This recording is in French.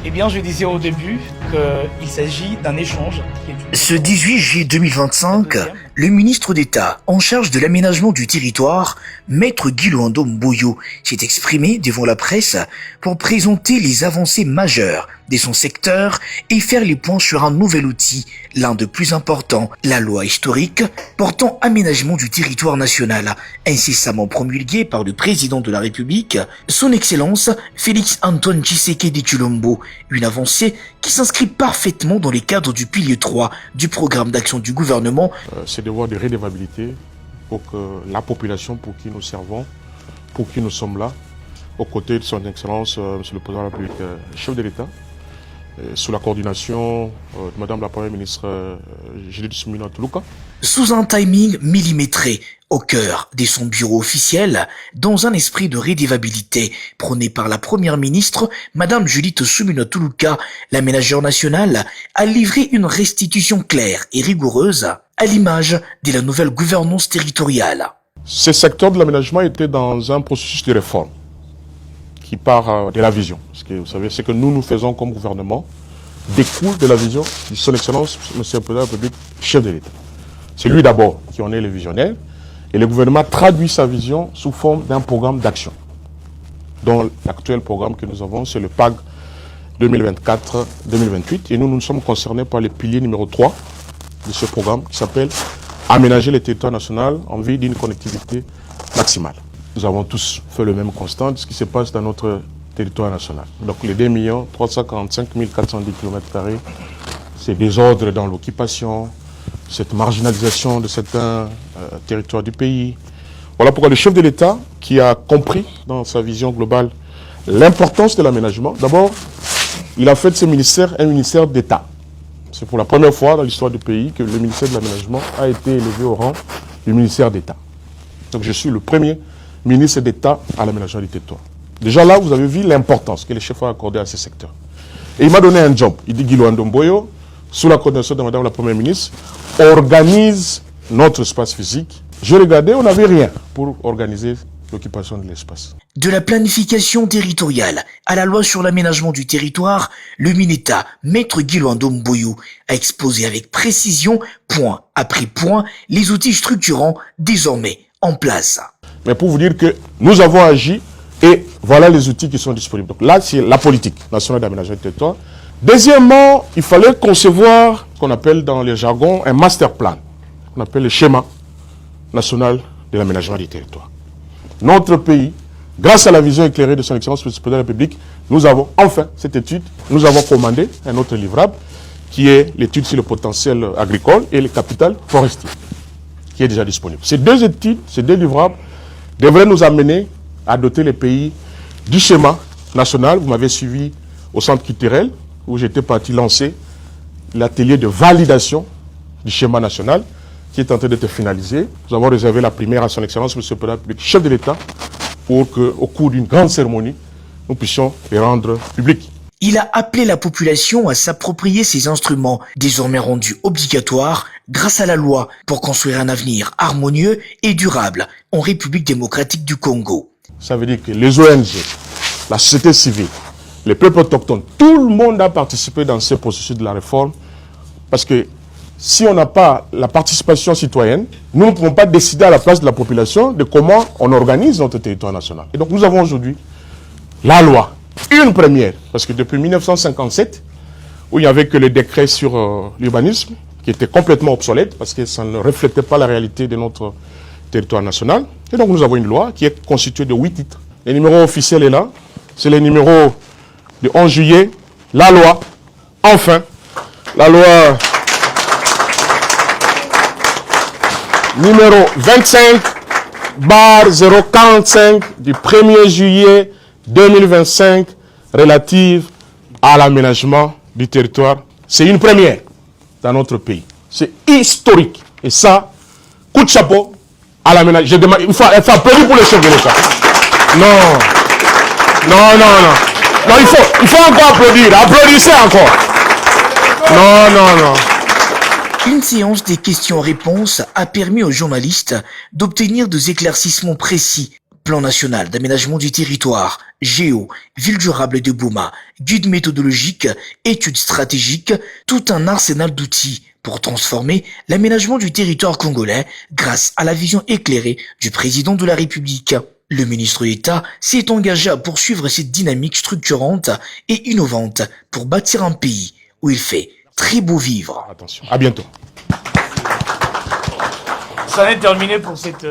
Eh bien, je disais au début qu'il s'agit d'un échange. Ce 18 juillet 2025, le ministre d'État en charge de l'aménagement du territoire, Maître Guy Luando Mboyo, s'est exprimé devant la presse pour présenter les avancées majeures de son secteur et faire les points sur un nouvel outil, l'un des plus importants, la loi historique portant aménagement du territoire national, incessamment promulguée par le président de la République, son Excellence Félix Antoine Tshisekedi Tshilombo, une avancée qui s'inscrit parfaitement dans les cadres du pilier 3 du programme d'action du gouvernement. C'est devoir de redevabilité pour que la population pour qui nous servons, pour qui nous sommes là, aux côtés de son Excellence, Monsieur le Président de la République, chef de l'État, sous la coordination de Madame la Première ministre Judith Suminwa Tuluka. Sous un timing millimétré, au cœur de son bureau officiel, dans un esprit de redevabilité prôné par la Première ministre, Madame Judith Suminwa Tuluka, l'aménageur national, a livré une restitution claire et rigoureuse à l'image de la nouvelle gouvernance territoriale. Ce secteur de l'aménagement était dans un processus de réforme qui part de la vision. Parce que vous savez, ce que nous faisons comme gouvernement découle de la vision de son Excellence, M. le Président de la République, chef de l'État. C'est lui d'abord qui en est le visionnaire. Et le gouvernement traduit sa vision sous forme d'un programme d'action. Dont l'actuel programme que nous avons, c'est le PAG 2024-2028. Et nous sommes concernés par le pilier numéro 3 de ce programme qui s'appelle Aménager le territoire national en vue d'une connectivité maximale. Nous avons tous fait le même constat de ce qui se passe dans notre territoire national. Donc les 2 345 410 km², c'est désordre dans l'occupation, cette marginalisation de certains territoires du pays. Voilà pourquoi le chef de l'État, qui a compris dans sa vision globale l'importance de l'aménagement, d'abord, il a fait de ce ministère un ministère d'État. C'est pour la première fois dans l'histoire du pays que le ministère de l'aménagement a été élevé au rang du ministère d'État. Donc je suis le premier ministre d'État à l'aménagement du territoire. Déjà là, vous avez vu l'importance que le chef a accordée à ce secteur. Et il m'a donné un job. Il dit Guy Luando Mboyo, sous la coordination de Madame la Première ministre, organise notre espace physique. Je regardais, on n'avait rien pour organiser l'occupation de l'espace. De la planification territoriale à la loi sur l'aménagement du territoire, le MINETA, Maître Guy Luando Mboyo, a exposé avec précision, point après point, les outils structurants désormais en place. Mais pour vous dire que nous avons agi et voilà les outils qui sont disponibles. Donc là, c'est la politique nationale d'aménagement du territoire. Deuxièmement, il fallait concevoir ce qu'on appelle dans le jargon un master plan, qu'on appelle le schéma national de l'aménagement du territoire. Notre pays, grâce à la vision éclairée de son Excellence, M. le Président de la République, nous avons enfin cette étude. Nous avons commandé un autre livrable qui est l'étude sur le potentiel agricole et le capital forestier, qui est déjà disponible. Ces deux études, ces deux livrables, devraient nous amener à doter les pays du schéma national. Vous m'avez suivi au centre culturel, où j'étais parti lancer l'atelier de validation du schéma national, qui est en train d'être finalisé. Nous avons réservé la primaire à son Excellence, M. le Président de la République, chef de l'État, pour qu'au cours d'une grande cérémonie, nous puissions les rendre publics. Il a appelé la population à s'approprier ces instruments, désormais rendus obligatoires grâce à la loi, pour construire un avenir harmonieux et durable en République démocratique du Congo. Ça veut dire que les ONG, la société civile, les peuples autochtones, tout le monde a participé dans ce processus de la réforme, parce que si on n'a pas la participation citoyenne, nous ne pouvons pas décider à la place de la population de comment on organise notre territoire national. Et donc nous avons aujourd'hui la loi, une première, parce que depuis 1957, où il n'y avait que le décret sur l'urbanisme, qui était complètement obsolète, parce que ça ne reflétait pas la réalité de notre territoire national. Et donc nous avons une loi qui est constituée de 8 titres. Le numéro officiel est là, c'est le numéro du 11 juillet, la loi, enfin, la loi numéro 25/045 du 1er juillet 2025 relative à l'aménagement du territoire. C'est une première dans notre pays. C'est historique. Et ça, coup de chapeau à l'aménagement. Il faut applaudir pour le chef de l'État. Non, il faut encore applaudir. Applaudissez encore. Non. Une séance des questions-réponses a permis aux journalistes d'obtenir des éclaircissements précis Plan national d'aménagement du territoire, Géo, ville durable de Bouma, guide méthodologique, études stratégiques, tout un arsenal d'outils pour transformer l'aménagement du territoire congolais grâce à la vision éclairée du président de la République. Le ministre d'État s'est engagé à poursuivre cette dynamique structurante et innovante pour bâtir un pays où il fait très beau vivre. Attention, à bientôt. Ça en est terminé pour cette...